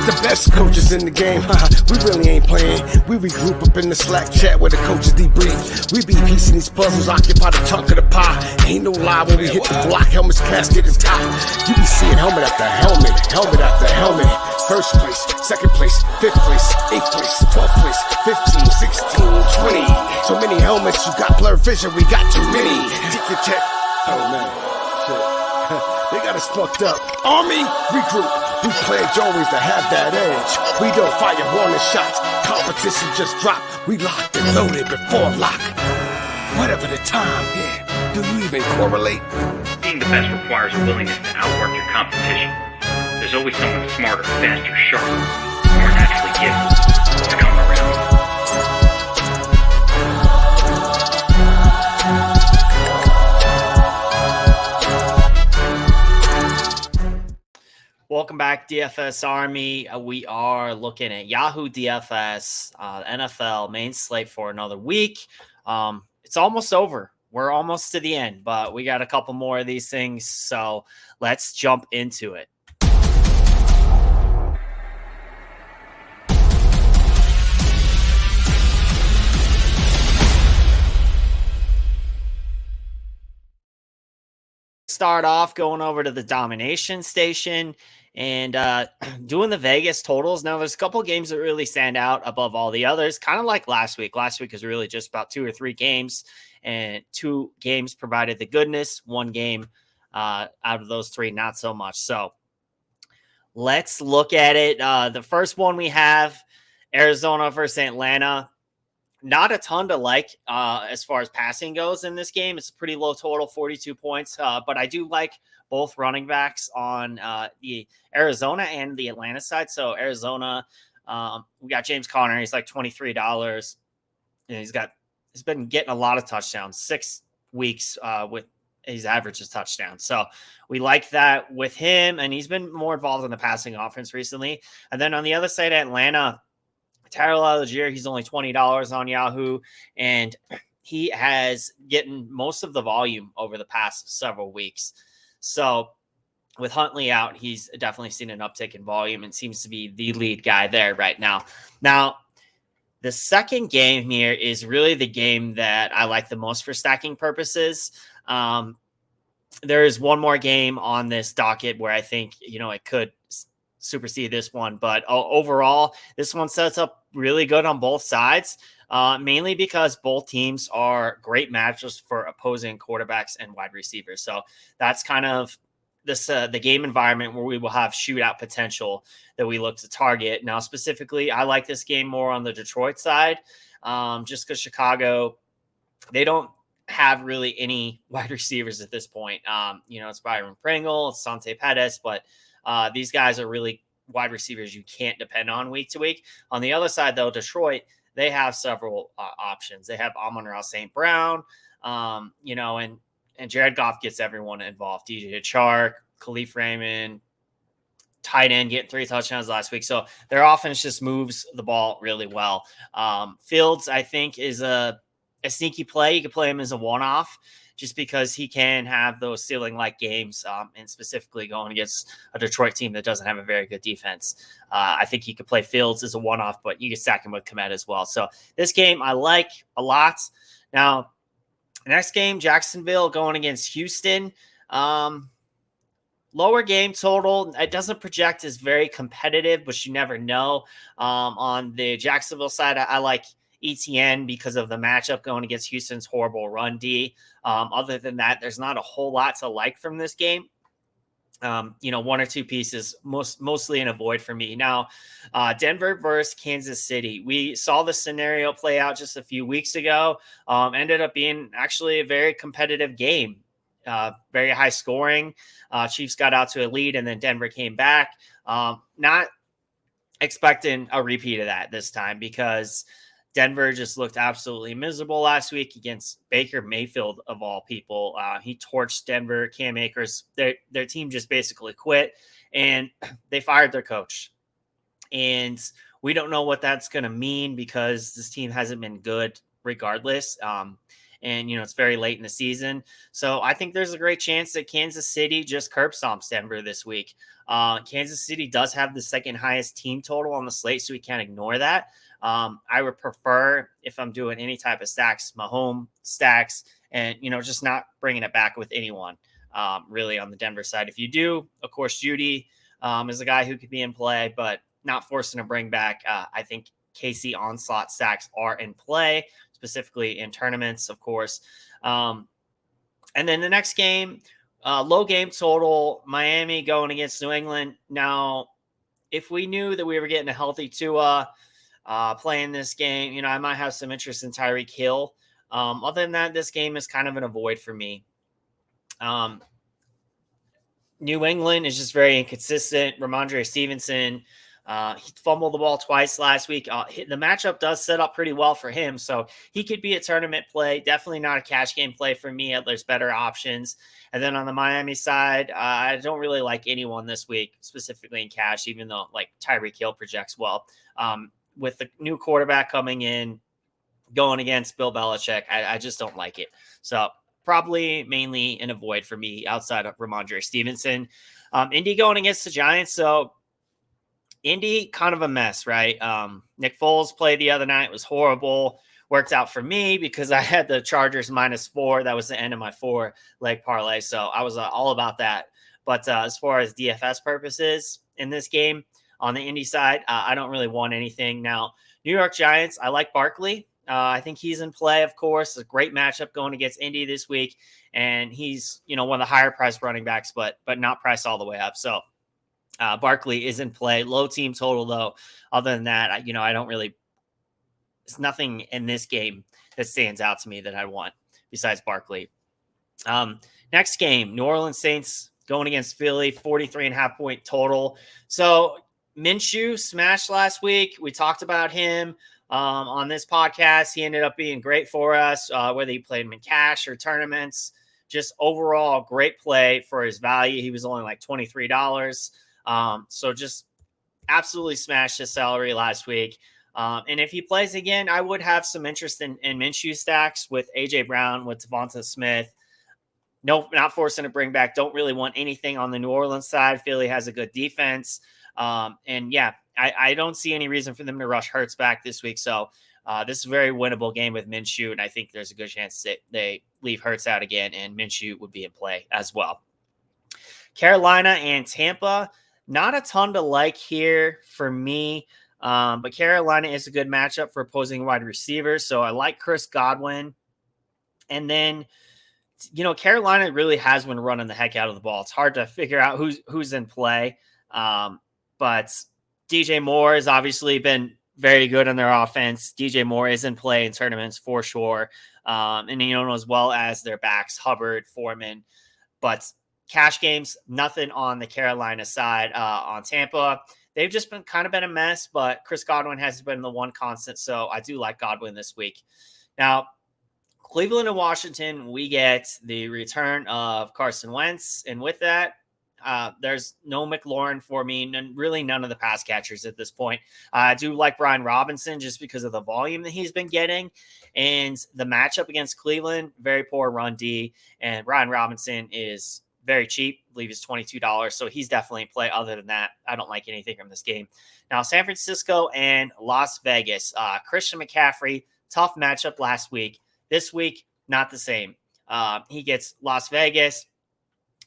The best coaches in the game, we really ain't playing. We regroup up in the Slack chat where the coaches debrief. We be piecing these puzzles, occupy the chunk of the pie. Ain't no lie when we hit the block, helmet's casket is tied. You be seeing helmet after helmet, helmet after helmet. First place, second place, fifth place, eighth place, 12th place, 15, 16, 20. So many helmets, you got blurred vision, we got too many. Take your check. Oh man, shit. They got us fucked up. Army, regroup. We pledge always to have that edge. We don't fire warning shots. Competition just dropped. We locked and loaded before lock. Whatever the time, yeah. Do you even correlate? Being the best requires a willingness to outwork your competition. There's always someone smarter, faster, sharper, more naturally gifted to come around. Welcome back, DFS Army. We are looking at Yahoo DFS, NFL main slate for another week. It's almost over. We're almost to the end, but we got a couple more of these things, so let's jump into it. Start off going over to the domination station and doing the Vegas totals. Now, there's a couple of games that really stand out above all the others, kind of like last week. Last week is really just about 2 or 3 games, and 2 games provided the goodness. 1 game out of those 3, not so much. So let's look at it. The first one we have, Arizona versus Atlanta. Not a ton to like as far as passing goes in this game. It's a pretty low total, 42 points. But I do like both running backs on the Arizona and the Atlanta side. So Arizona, we got James Conner. He's like $23. And he's been getting a lot of touchdowns. 6 weeks with his average is touchdowns. So we like that with him. And he's been more involved in the passing offense recently. And then on the other side, Atlanta, Tyrell Algier, he's only $20 on Yahoo, and he has gotten most of the volume over the past several weeks. So with Huntley out, he's definitely seen an uptick in volume and seems to be the lead guy there right now. Now, the second game here is really the game that I like the most for stacking purposes. There is one more game on this docket where I think, it could supersede this one, but overall, this one sets up really good on both sides, mainly because both teams are great matchups for opposing quarterbacks and wide receivers. So that's kind of this the game environment where we will have shootout potential that we look to target. Now, specifically, I like this game more on the Detroit side, just because Chicago, they don't have really any wide receivers at this point. It's Byron Pringle, it's Sante Pettis, but these guys are really wide receivers you can't depend on week to week. On the other side, though, Detroit, they have several options. They have Amon-Ra St. Brown, and Jared Goff gets everyone involved. DJ Chark, Khalif Raymond, tight end getting 3 touchdowns last week. So their offense just moves the ball really well. Fields, I think, is a sneaky play. You could play him as a one-off, just because he can have those ceiling-like games, and specifically going against a Detroit team that doesn't have a very good defense. I think he could play Fields as a one-off, but you can stack him with Kmet as well. So this game I like a lot. Now, next game, Jacksonville going against Houston. Lower game total. It doesn't project as very competitive, but you never know. On the Jacksonville side, I like ETN because of the matchup going against Houston's horrible run D. Other than that, there's not a whole lot to like from this game. 1 or 2 pieces, mostly an avoid for me. Now, Denver versus Kansas City. We saw the scenario play out just a few weeks ago. Ended up being actually a very competitive game. Very high scoring. Chiefs got out to a lead, and then Denver came back. Not expecting a repeat of that this time, because Denver just looked absolutely miserable last week against Baker Mayfield, of all people. He torched Denver. Cam Akers, their team just basically quit, and they fired their coach. And we don't know what that's going to mean, because this team hasn't been good regardless. And, it's very late in the season. So I think there's a great chance that Kansas City just curb stomps Denver this week. Kansas City does have the second highest team total on the slate, so we can't ignore that. I would prefer, if I'm doing any type of stacks, my home stacks, and, just not bringing it back with anyone really on the Denver side. If you do, of course, Judy is a guy who could be in play, but not forcing to bring back. I think KC onslaught stacks are in play, specifically in tournaments, of course. And then the next game, low game total, Miami going against New England. Now, if we knew that we were getting a healthy Tua playing this game, I might have some interest in Tyreek Hill. Other than that, this game is kind of an avoid for me. New England is just very inconsistent. Ramondre Stevenson, he fumbled the ball twice last week. The matchup does set up pretty well for him, so he could be a tournament play. Definitely not a cash game play for me. There's better options. And then on the Miami side, I don't really like anyone this week, specifically in cash, even though like Tyreek Hill projects well. With the new quarterback coming in, going against Bill Belichick, I just don't like it. So probably mainly an avoid for me outside of Ramondre Stevenson. Indy going against the Giants. So Indy, kind of a mess, right? Nick Foles played the other night. It was horrible. Worked out for me because I had the Chargers -4. That was the end of my 4-leg parlay. So I was all about that. But as far as DFS purposes in this game on the Indy side, I don't really want anything. Now, New York Giants, I like Barkley. I think he's in play, of course. A great matchup going against Indy this week. And he's, one of the higher priced running backs, but not priced all the way up. So Barkley is in play. Low team total, though. Other than that, I don't really, there's nothing in this game that stands out to me that I want besides Barkley. Next game, New Orleans Saints going against Philly, 43.5 point total. So Minshew smashed last week. We talked about him on this podcast. He ended up being great for us, whether he played him in cash or tournaments. Just overall great play for his value. He was only like $23. So just absolutely smashed his salary last week. And if he plays again, I would have some interest in Minshew stacks with A.J. Brown, with Devonta Smith. No, not forcing to bring back. Don't really want anything on the New Orleans side. Philly has a good defense. And yeah, I don't see any reason for them to rush Hurts back this week. So this is a very winnable game with Minshew. And I think there's a good chance that they leave Hurts out again and Minshew would be in play as well. Carolina and Tampa, not a ton to like here for me. But Carolina is a good matchup for opposing wide receivers. So I like Chris Godwin. And then, Carolina really has been running the heck out of the ball. It's hard to figure out who's in play. But DJ Moore has obviously been very good on their offense. DJ Moore is in play in tournaments for sure. And, as well as their backs, Hubbard, Foreman. But cash games, nothing on the Carolina side. On Tampa, they've just been a mess, but Chris Godwin has been the one constant. So I do like Godwin this week. Now, Cleveland and Washington, we get the return of Carson Wentz. And with that, there's no McLaurin for me, really none of the pass catchers at this point. I do like Brian Robinson just because of the volume that he's been getting. And the matchup against Cleveland, very poor run D. And Brian Robinson is very cheap. I believe he's $22. So he's definitely in play. Other than that, I don't like anything from this game. Now, San Francisco and Las Vegas. Christian McCaffrey, tough matchup last week. This week, not the same. He gets Las Vegas.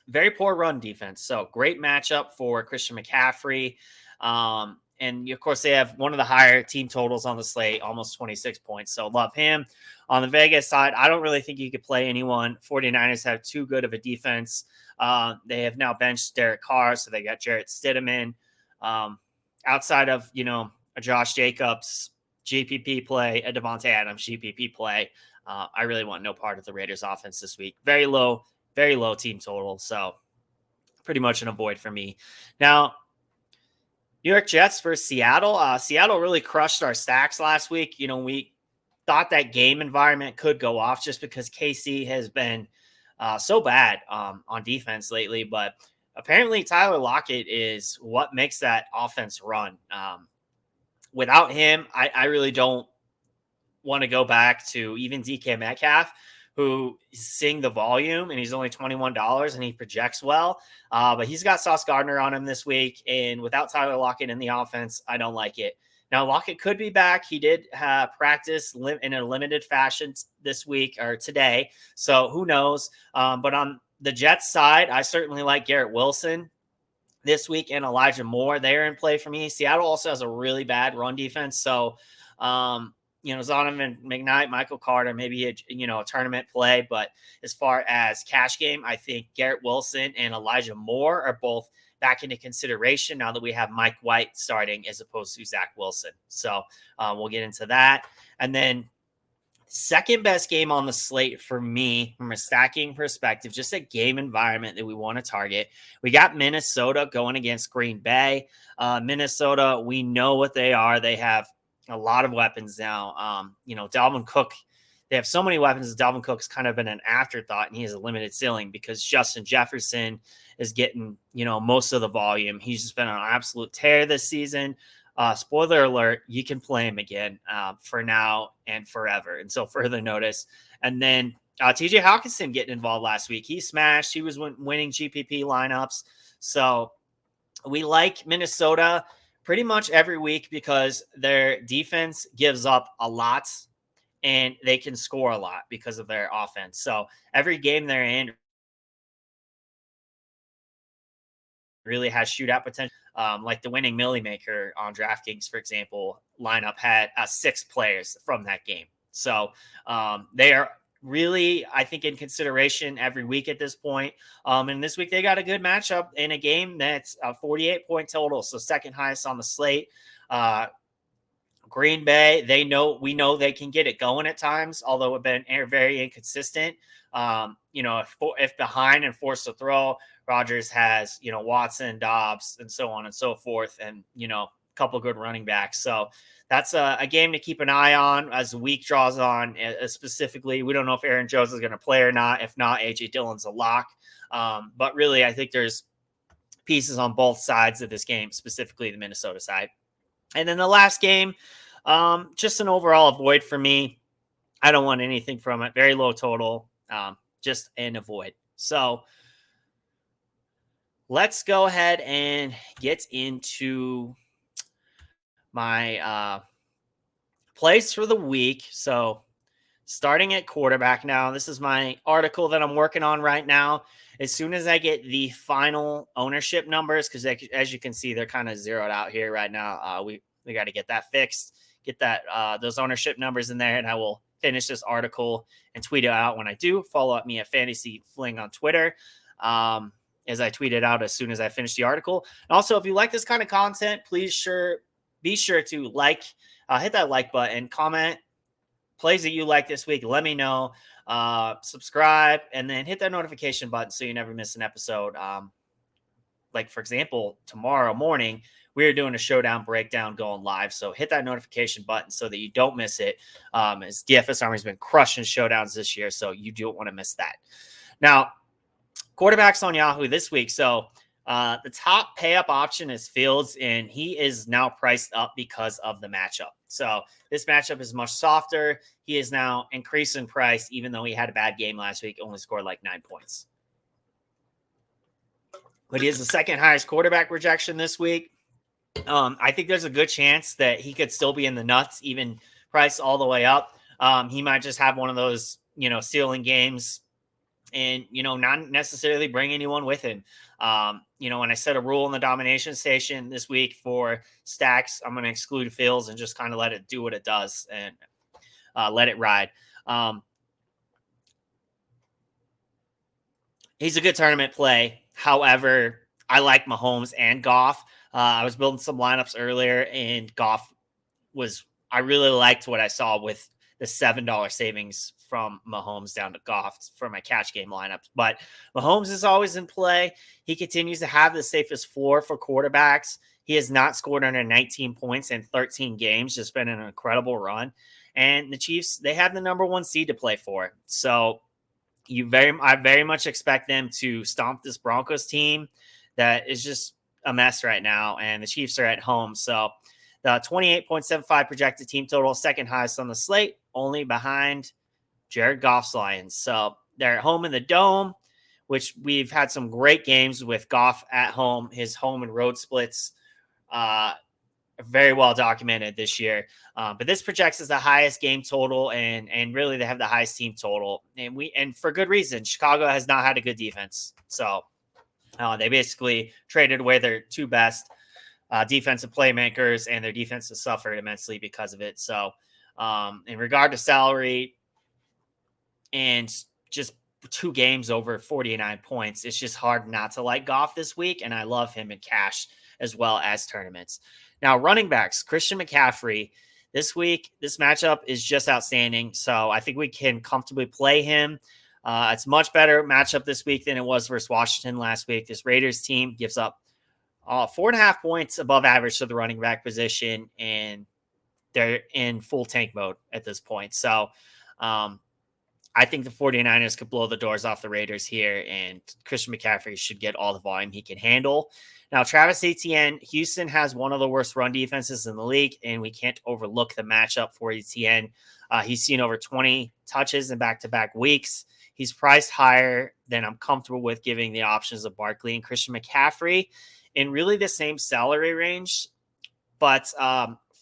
Very poor run defense. So great matchup for Christian McCaffrey. And of course, they have one of the higher team totals on the slate, almost 26 points. So love him. On the Vegas side, I don't really think you could play anyone. 49ers have too good of a defense. They have now benched Derek Carr, so they got Jarrett Stidham. Outside of, a Josh Jacobs GPP play, a Devontae Adams GPP play, I really want no part of the Raiders offense this week. Very low team total. So pretty much an avoid for me. Now, New York Jets versus Seattle. Seattle really crushed our stacks last week. We thought that game environment could go off just because KC has been so bad on defense lately. But apparently Tyler Lockett is what makes that offense run. Without him, I really don't want to go back to even DK Metcalf, who is seeing the volume, and he's only $21 and he projects well. But he's got Sauce Gardner on him this week. And without Tyler Lockett in the offense, I don't like it. Now, Lockett could be back. He did practice in a limited fashion this week or today. So who knows? But on the Jets side, I certainly like Garrett Wilson this week and Elijah Moore. They're in play for me. Seattle also has a really bad run defense. So, Zonovan McKnight, Michael Carter, maybe a tournament play. But as far as cash game, I think Garrett Wilson and Elijah Moore are both back into consideration now that we have Mike White starting as opposed to Zach Wilson. So we'll get into that. And then second best game on the slate for me from a stacking perspective, just a game environment that we want to target. We got Minnesota going against Green Bay. Minnesota, we know what they are. They have a lot of weapons now. Dalvin Cook, they have so many weapons. Dalvin Cook's kind of been an afterthought, and he has a limited ceiling because Justin Jefferson is getting, most of the volume. He's just been on an absolute tear this season. Spoiler alert, you can play him again for now and forever until further notice. And then TJ Hawkinson getting involved last week. He smashed. He was winning GPP lineups. So we like Minnesota pretty much every week because their defense gives up a lot and they can score a lot because of their offense. So every game they're in really has shootout potential. Like the winning Millie Maker on DraftKings, for example, lineup had 6 players from that game. So they are really, I think, in consideration every week at this point. And this week they got a good matchup in a game that's a 48-point total, so second highest on the slate. Green Bay, we know they can get it going at times, although it's been very inconsistent. If behind and forced to throw, Rodgers has, Watson, Dobbs, and so on and so forth, and, a couple good running backs. So that's a game to keep an eye on as the week draws on. Specifically, we don't know if Aaron Jones is going to play or not. If not, A.J. Dillon's a lock. But really, I think there's pieces on both sides of this game, specifically the Minnesota side. And then the last game, just an overall avoid for me. I don't want anything from it. Very low total, just an avoid. So let's go ahead and get into my plays for the week. So starting at quarterback now, this is my article that I'm working on right now. As soon as I get the final ownership numbers, because as you can see, they're kind of zeroed out here right now. We got to get that fixed, get that those ownership numbers in there, and I will finish this article and tweet it out when I do. Follow up me at FantasyFling on Twitter. As I tweet it out as soon as I finish the article. And also, if you like this kind of content, please be sure to hit that like button, comment plays that you like this week. Let me know, subscribe, and then hit that notification button so you never miss an episode. Like for example, tomorrow morning, we're doing a showdown breakdown going live. So hit that notification button so that you don't miss it. As DFS Army has been crushing showdowns this year. So you don't want to miss that. Now, quarterbacks on Yahoo this week. So the top pay up option is Fields, and he is now priced up because of the matchup. So this matchup is much softer. He is now increased in price, even though he had a bad game last week, only scored like 9 points. But he is the second highest quarterback projection this week. I think there's a good chance that he could still be in the nuts, even priced all the way up. He might just have one of those, ceiling games and, not necessarily bring anyone with him. When I set a rule in the domination station this week for stacks, I'm going to exclude Fields and just kind of let it do what it does and let it ride. He's a good tournament play. However, I like Mahomes and Goff. I was building some lineups earlier, and Goff I really liked what I saw with the $7 savings from Mahomes down to Goff for my catch game lineups. But Mahomes is always in play. He continues to have the safest floor for quarterbacks. He has not scored under 19 points in 13 games. Just been an incredible run. And the Chiefs, they have the number 1 seed to play for. So I very much expect them to stomp this Broncos team that is just a mess right now. And the Chiefs are at home. So the 28.75 projected team total, second highest on the slate, only behind Jared Goff's Lions. So they're at home in the Dome, which we've had some great games with Goff at home. His home and road splits very well documented this year. But this projects as the highest game total, and really they have the highest team total. And for good reason. Chicago has not had a good defense. So they basically traded away their two best defensive playmakers, and their defense has suffered immensely because of it. So in regard to salary and just 2 games over 49 points, it's just hard not to like Goff this week. And I love him in cash as well as tournaments. Now, running backs, Christian McCaffrey. This week, this matchup is just outstanding. So I think we can comfortably play him. It's a much better matchup this week than it was versus Washington last week. This Raiders team gives up 4.5 points above average to the running back position, and they're in full tank mode at this point. So I think the 49ers could blow the doors off the Raiders here, and Christian McCaffrey should get all the volume he can handle. Now, Travis Etienne, Houston has one of the worst run defenses in the league, and we can't overlook the matchup for Etienne. He's seen over 20 touches in back-to-back weeks. He's priced higher than I'm comfortable with, giving the options of Barkley and Christian McCaffrey in really the same salary range. But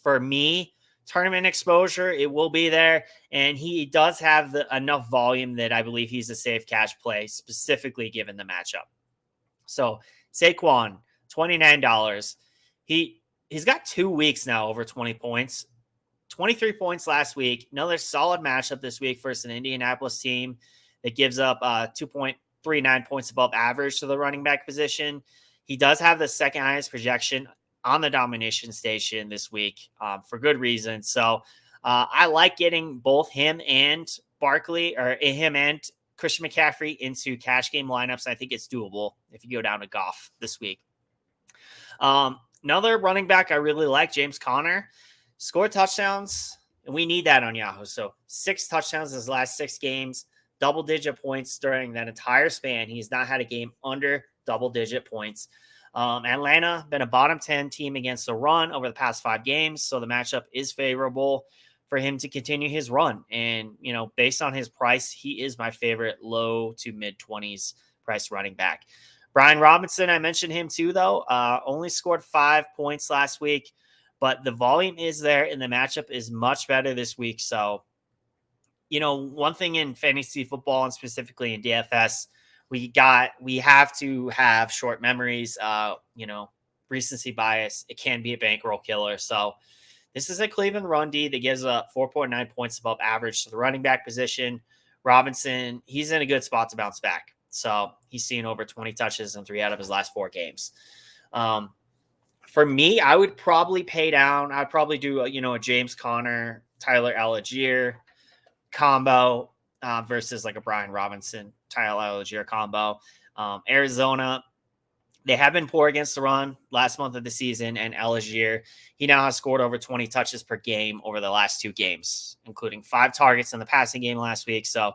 for me, tournament exposure, it will be there. And he does have enough volume that I believe he's a safe cash play, specifically given the matchup. So Saquon, $29. He's got 2 weeks now over 20 points. 23 points last week. Another solid matchup this week versus an Indianapolis team that gives up 2.39 points above average to the running back position. He does have the second highest projection on the domination station this week for good reason. So I like getting both him and Barkley, or him and Christian McCaffrey, into cash game lineups. I think it's doable if you go down to Goff this week. Another running back I really like, James Conner, scored touchdowns, and we need that on Yahoo. So 6 touchdowns in his last 6 games, double-digit points during that entire span. He's not had a game under double-digit points. Atlanta been a bottom 10 team against the run over the past 5 games, so the matchup is favorable for him to continue his run. And, based on his price, he is my favorite low to mid-20s price running back. Brian Robinson, I mentioned him too, though. Only scored 5 points last week, but the volume is there, and the matchup is much better this week. So, one thing in fantasy football, and specifically in DFS, we have to have short memories. Recency bias. It can be a bankroll killer. So this is a Cleveland run D that gives up 4.9 points above average to the running back position. Robinson, he's in a good spot to bounce back. So he's seen over 20 touches in 3 out of his last 4 games. For me, I would probably pay down. I'd probably do a James Conner, Tyler Algier combo versus like a Brian Robinson, Tyler Algier combo. Arizona, they have been poor against the run last month of the season, and Algier, he now has scored over 20 touches per game over the last 2 games, including 5 targets in the passing game last week. So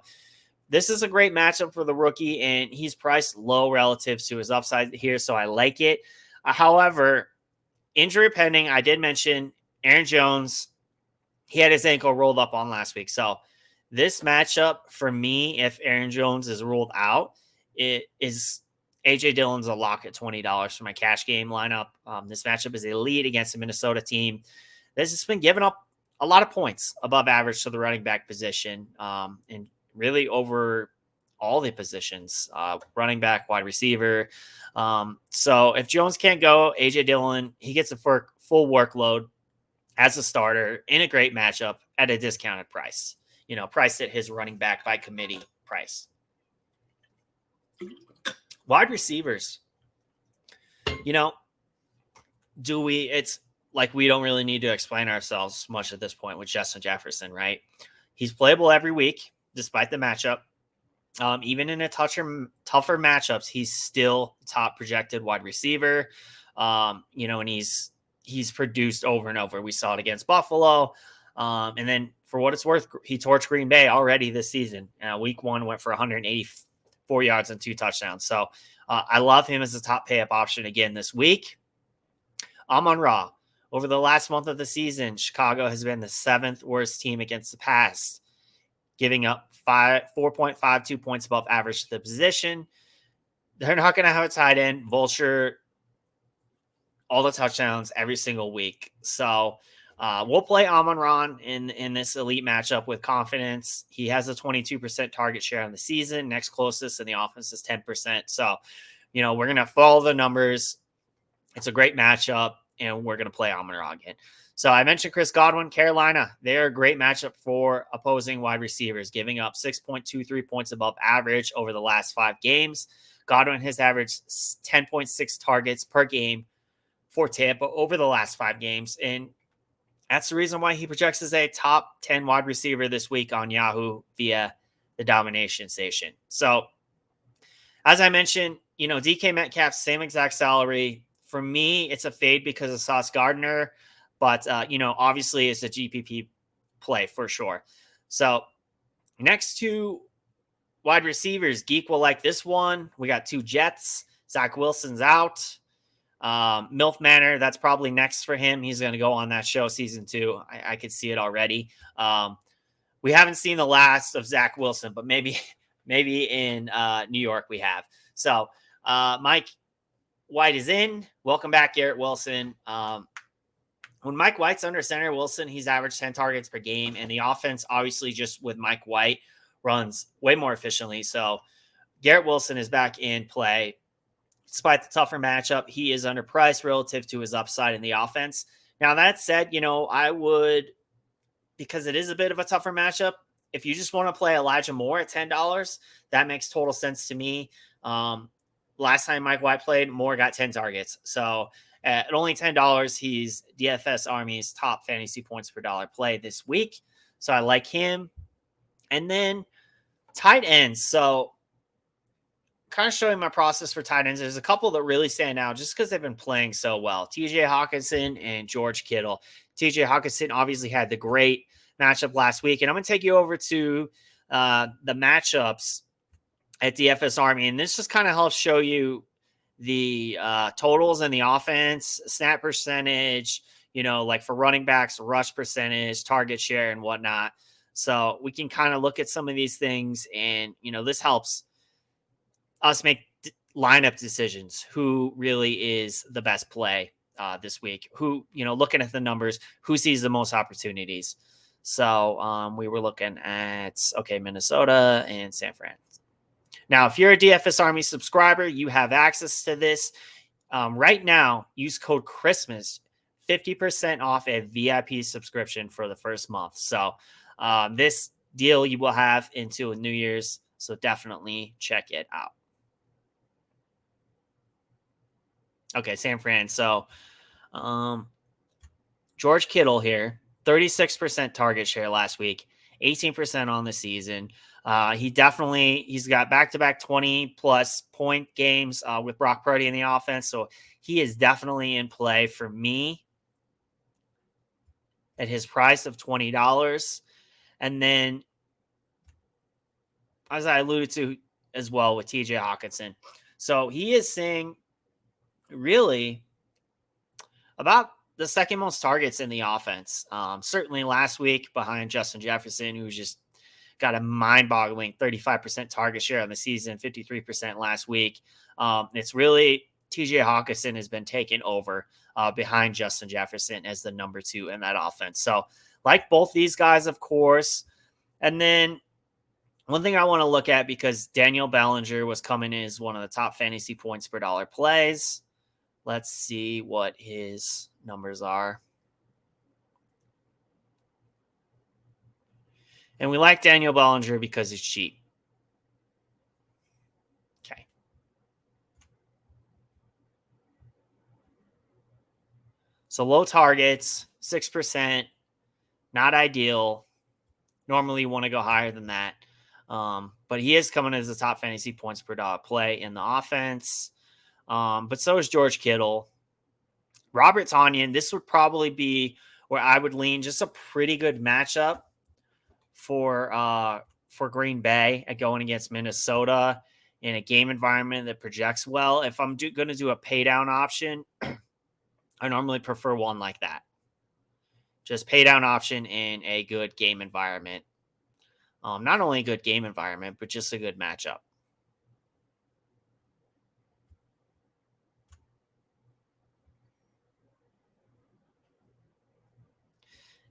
this is a great matchup for the rookie, and he's priced low relative to his upside here, so I like it. However, injury pending, I did mention Aaron Jones. He had his ankle rolled up on last week. So this matchup for me, if Aaron Jones is ruled out, it is A.J. Dillon's a lock at $20 for my cash game lineup. This matchup is elite against a Minnesota team that's just been giving up a lot of points above average to the running back position, and really over all the positions, running back, wide receiver. So if Jones can't go, A.J. Dillon, he gets a full workload as a starter in a great matchup at a discounted price, priced at his running back by committee price. Wide receivers, it's like we don't really need to explain ourselves much at this point with Justin Jefferson, right? He's playable every week despite the matchup. Even in tougher matchups, he's still top projected wide receiver. And he's produced over and over. We saw it against Buffalo. And then for what it's worth, he torched Green Bay already this season. Week 1 went for 184 yards and 2 touchdowns. So I love him as a top pay up option again this week. Amon-Ra, over the last month of the season, Chicago has been the 7th worst team against the pass. giving up 4.52 points above average to the position. They're not going to have a tight end. Vulture, all the touchdowns every single week. So we'll play Amon-Ra in this elite matchup with confidence. He has a 22% target share on the season. Next closest in the offense is 10%. So, we're going to follow the numbers. It's a great matchup, and we're going to play Amon-Ra again. So I mentioned Chris Godwin, Carolina. They're a great matchup for opposing wide receivers, giving up 6.23 points above average over the last 5 games. Godwin has averaged 10.6 targets per game for Tampa over the last 5 games. And that's the reason why he projects as a top 10 wide receiver this week on Yahoo via the domination station. So as I mentioned, DK Metcalf, same exact salary. For me, it's a fade because of Sauce Gardner, but, obviously it's a GPP play for sure. So next 2 wide receivers, Geek will like this one. We got 2 Jets. Zach Wilson's out. MILF Manor, that's probably next for him. He's going to go on that show season 2. I could see it already. We haven't seen the last of Zach Wilson, but maybe in New York we have. So Mike White is in. Welcome back, Garrett Wilson. When Mike White's under center, Wilson, he's averaged 10 targets per game, and the offense, obviously, just with Mike White, runs way more efficiently. So Garrett Wilson is back in play. Despite the tougher matchup, he is underpriced relative to his upside in the offense. Now, that said, I would, because it is a bit of a tougher matchup, if you just want to play Elijah Moore at $10, that makes total sense to me. Last time Mike White played, Moore got 10 targets. So at only $10, he's DFS Army's top fantasy points per dollar play this week. So I like him. And then tight ends. So kind of showing my process for tight ends. There's a couple that really stand out just because they've been playing so well. TJ Hawkinson and George Kittle. TJ Hawkinson obviously had the great matchup last week. And I'm going to take you over to the matchups at DFS Army. And this just kind of helps show you the totals and the offense, snap percentage, like for running backs, rush percentage, target share, and whatnot. So we can kind of look at some of these things, and, this helps us make lineup decisions. Who really is the best play this week? Who, looking at the numbers, who sees the most opportunities? So we were looking at, Minnesota and San Fran. Now, if you're a DFS Army subscriber, you have access to this. Right now, use code Christmas, 50% off a VIP subscription for the first month. So this deal you will have into New Year's, so definitely check it out. Okay, San Fran. So George Kittle here, 36% target share last week, 18% on the season. He's got back-to-back 20-plus point games with Brock Purdy in the offense, so he is definitely in play for me at his price of $20. And then, as I alluded to as well with TJ Hawkinson, so he is seeing really about the second most targets in the offense. Certainly last week behind Justin Jefferson, who just got a mind-boggling 35% target share on the season, 53% last week. It's really TJ Hawkinson has been taken over behind Justin Jefferson as the number 2 in that offense. So like both these guys, of course. And then one thing I want to look at, because Daniel Bellinger was coming in as one of the top fantasy points per dollar plays. Let's see what his numbers are. And we like Daniel Bellinger because he's cheap. Okay. So low targets, 6%, not ideal. Normally you want to go higher than that. But he is coming as the top fantasy points per dollar play in the offense. But so is George Kittle. Robert Tonyan, this would probably be where I would lean. Just a pretty good matchup for Green Bay at going against Minnesota in a game environment that projects well. If I'm going to do a pay down option, I normally prefer one like that. Just pay down option in a good game environment. Not only a good game environment, but just a good matchup.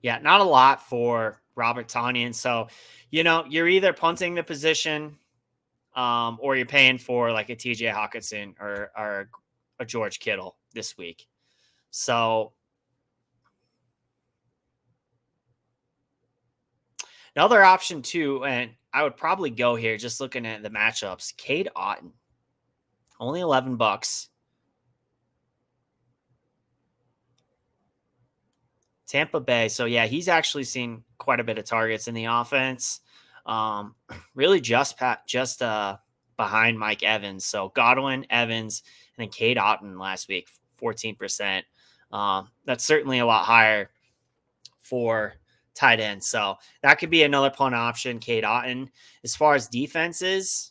Yeah, not a lot for Robert Tonyan. So, you're either punting the position or you're paying for like a TJ Hawkinson or a George Kittle this week. So, another option too, and I would probably go here just looking at the matchups. Cade Otton, only $11. Tampa Bay. So yeah, he's actually seen quite a bit of targets in the offense. Really just behind Mike Evans. So Godwin, Evans, and then Cade Otton last week, 14%. That's certainly a lot higher for tight end. So that could be another punt option, Cade Otton. As far as defenses,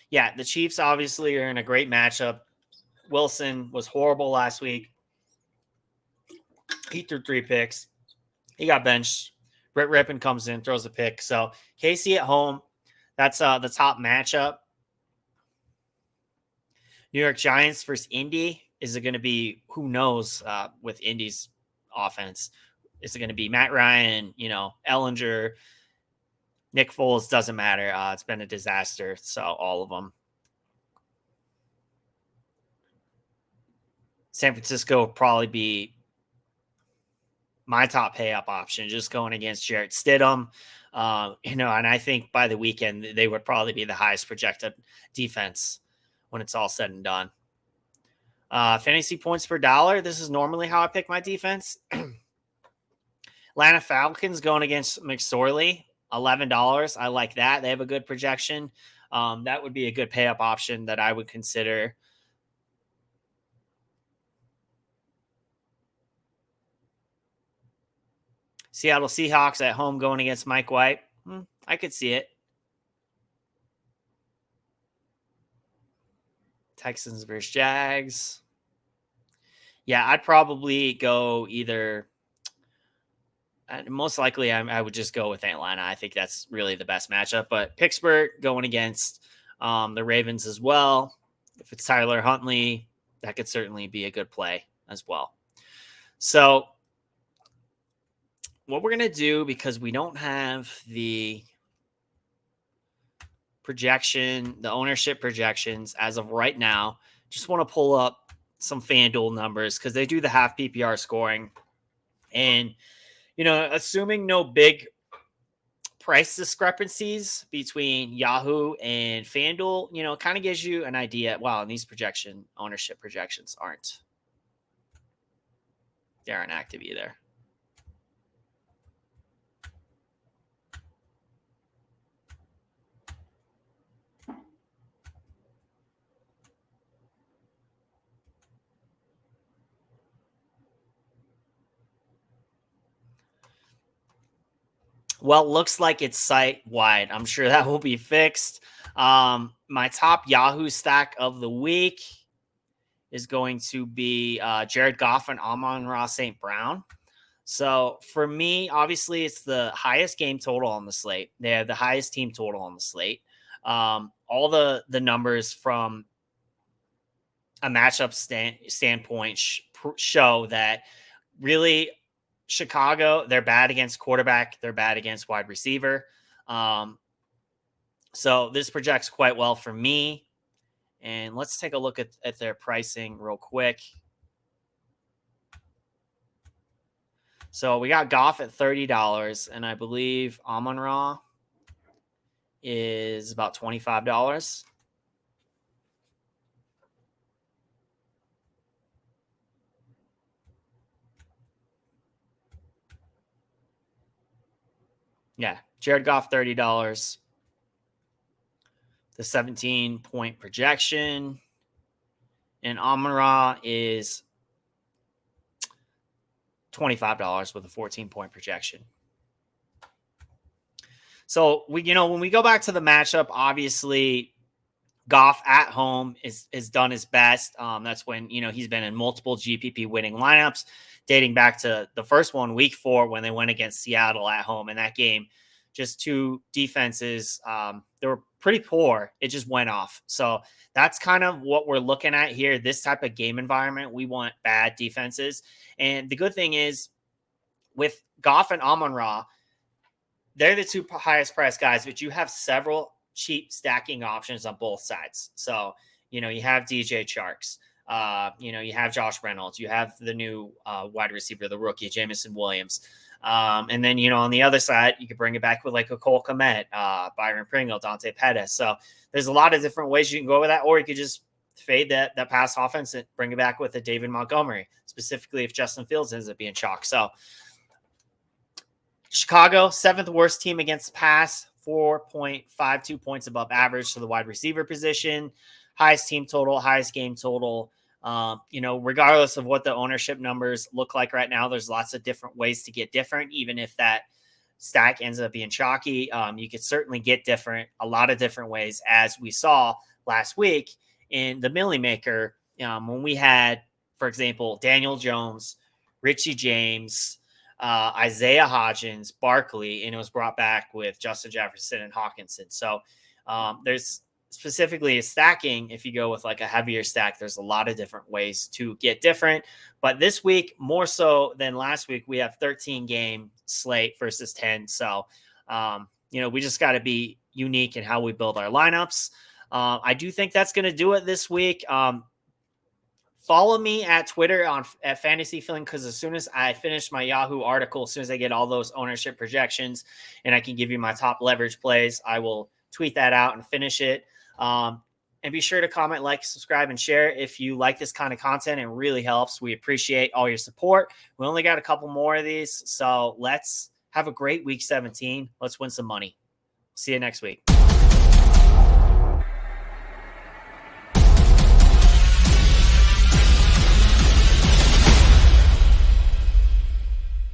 yeah, the Chiefs obviously are in a great matchup. Wilson was horrible last week. He threw 3 picks. He got benched. Britt Rippon comes in, throws a pick. So KC at home, that's the top matchup. New York Giants versus Indy. Is it going to be, who knows, with Indy's offense? Is it going to be Matt Ryan, Ellinger, Nick Foles? Doesn't matter. It's been a disaster. So all of them. San Francisco will probably be my top pay up option, just going against Jarrett Stidham. And I think by the weekend, they would probably be the highest projected defense when it's all said and done. Fantasy points per dollar. This is normally how I pick my defense. Atlanta Falcons going against McSorley, $11. I like that. They have a good projection. That would be a good pay up option that I would consider. Seattle Seahawks at home going against Mike White. I could see it. Texans versus Jags. Yeah, I'd probably go either. Most likely, I would just go with Atlanta. I think that's really the best matchup. But Pittsburgh going against the Ravens as well. If it's Tyler Huntley, that could certainly be a good play as well. So what we're going to do, because we don't have the projection, the ownership projections as of right now, just want to pull up some FanDuel numbers because they do the half PPR scoring. And, assuming no big price discrepancies between Yahoo and FanDuel, kind of gives you an idea. Wow, and these ownership projections they aren't active either. Well, looks like it's site-wide. I'm sure that will be fixed. My top Yahoo stack of the week is going to be Jared Goff and Amon-Ra St. Brown. So for me, obviously, it's the highest game total on the slate. They have the highest team total on the slate. All the numbers from a matchup standpoint show that really – Chicago, they're bad against quarterback. They're bad against wide receiver. So this projects quite well for me. And let's take a look at their pricing real quick. So we got Goff at $30, and I believe Amon-Ra is about $25. Yeah, Jared Goff, $30. The 17-point projection. And Amon-Ra is $25 with a 14-point projection. So when we go back to the matchup, obviously Goff at home is done his best. That's when, he's been in multiple GPP winning lineups dating back to the first one, week 4, when they went against Seattle at home. In that game, just two defenses, they were pretty poor. It just went off. So that's kind of what we're looking at here. This type of game environment, we want bad defenses. And the good thing is with Goff and Amon-Ra, they're the two highest priced guys, but you have several cheap stacking options on both sides. So, you have DJ Charks, you have Josh Reynolds, you have the new wide receiver, the rookie, Jameson Williams. And then, on the other side, you could bring it back with like a Cole Kmet, Byron Pringle, Dante Pettis. So there's a lot of different ways you can go with that, or you could just fade that pass offense and bring it back with a David Montgomery, specifically if Justin Fields ends up being chalk. So Chicago, 7th worst team against the pass, 4.52 points above average to the wide receiver position, highest team total, highest game total. Regardless of what the ownership numbers look like right now, there's lots of different ways to get different. Even if that stack ends up being chalky, you could certainly get different, a lot of different ways, as we saw last week in the Millie Maker, when we had, for example, Daniel Jones, Richie James, Isaiah Hodgins, Barkley, and it was brought back with Justin Jefferson and Hawkinson. So there's specifically a stacking. If you go with like a heavier stack, there's a lot of different ways to get different. But this week, more so than last week, we have 13 game slate versus 10. So, we just got to be unique in how we build our lineups. I do think that's going to do it this week. Follow me at Twitter at FantasyFling, because as soon as I finish my Yahoo article, as soon as I get all those ownership projections and I can give you my top leverage plays, I will tweet that out and finish it. And be sure to comment, like, subscribe, and share if you like this kind of content. It really helps. We appreciate all your support. We only got a couple more of these, so let's have a great week 17. Let's win some money. See you next week.